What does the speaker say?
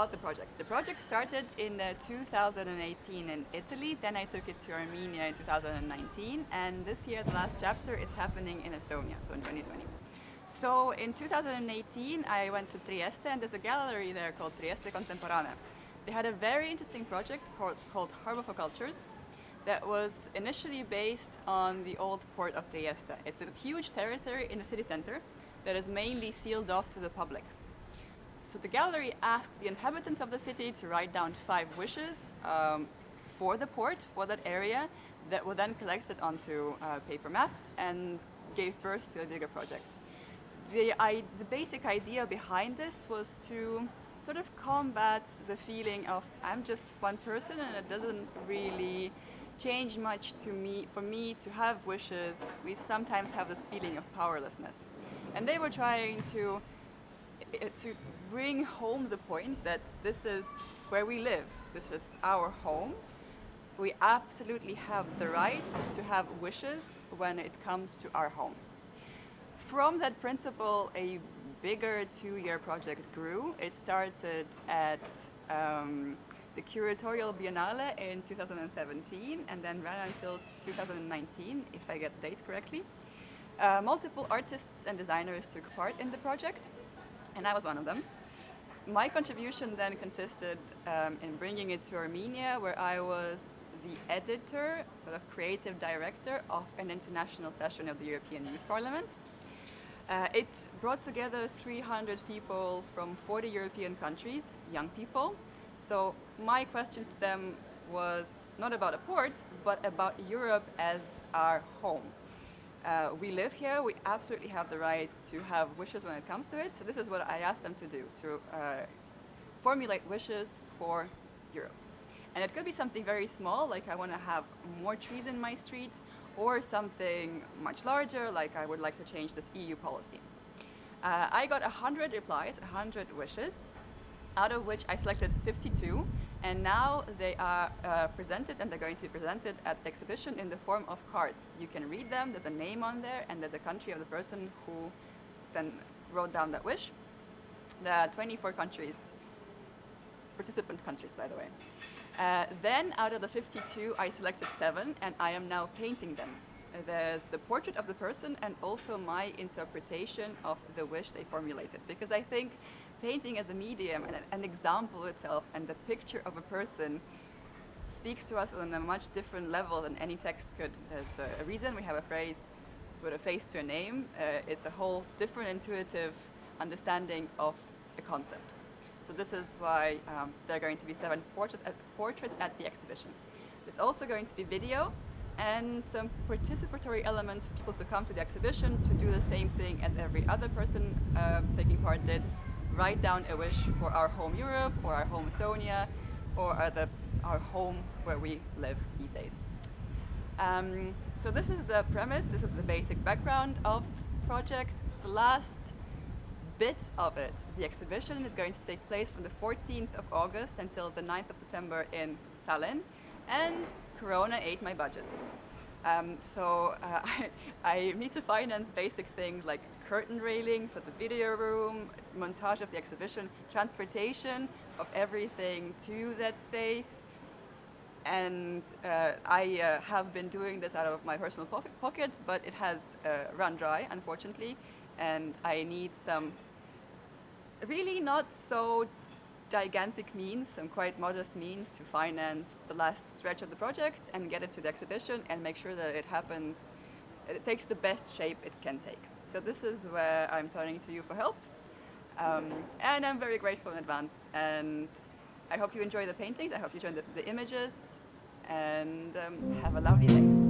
about the project. The project started in 2018 in Italy, then I took it to Armenia in 2019, and this year the last chapter is happening in Estonia, so in 2020. So in 2018 I went to Trieste, and there's a gallery there called Trieste Contemporanea. They had a very interesting project called Harbor for Cultures that was initially based on the old port of Trieste. It's a huge territory in the city center that is mainly sealed off to the public. So the gallery asked the inhabitants of the city to write down 5 wishes for the port, for that area, that were then collected onto paper maps and gave birth to a bigger project. The basic idea behind this was to sort of combat the feeling of I'm just one person and it doesn't really change much for me to have wishes. We sometimes have this feeling of powerlessness. And they were trying to bring home the point that this is where we live, this is our home. We absolutely have the right to have wishes when it comes to our home. From that principle, a bigger 2-year project grew. It started at the Curatorial Biennale in 2017 and then ran until 2019, if I get the dates correctly. Multiple artists and designers took part in the project, and I was one of them. My contribution then consisted in bringing it to Armenia, where I was the editor, sort of creative director of an international session of the European Youth Parliament. It brought together 300 people from 40 European countries, young people. So my question to them was not about a port, but about Europe as our home. We live here, we absolutely have the right to have wishes when it comes to it. So this is what I asked them to do, to formulate wishes for Europe. And it could be something very small, like I want to have more trees in my street, or something much larger, like I would like to change this EU policy. I got 100 replies, 100 wishes, out of which I selected 52, and now they are presented, and they're going to be presented at the exhibition in the form of cards. You can read them, there's a name on there, and there's a country of the person who then wrote down that wish. There are 24 countries, participant countries, by the way. Then out of the 52, I selected 7, and I am now painting them. There's the portrait of the person and also my interpretation of the wish they formulated. Because I think painting as a medium and an example itself and the picture of a person speaks to us on a much different level than any text could. There's a reason we have a phrase, put a face to a name. It's a whole different intuitive understanding of a concept. So this is why there are going to be 7 portraits at the exhibition. There's also going to be video and some participatory elements for people to come to the exhibition to do the same thing as every other person taking part did. Write down a wish for our home Europe, or our home Estonia, or our home where we live these days. So this is the premise, this is the basic background of the project. The last bit of it, the exhibition, is going to take place from the 14th of August until the 9th of September in Tallinn, and Corona ate my budget. I need to finance basic things like curtain railing for the video room, montage of the exhibition, transportation of everything to that space. And I have been doing this out of my personal pocket, but it has run dry, unfortunately, and I need some really not so gigantic means, some quite modest means to finance the last stretch of the project and get it to the exhibition and make sure that it happens, it takes the best shape it can take. So this is where I'm turning to you for help, and I'm very grateful in advance, and I hope you enjoy the paintings, I hope you enjoy the images, and have a lovely day.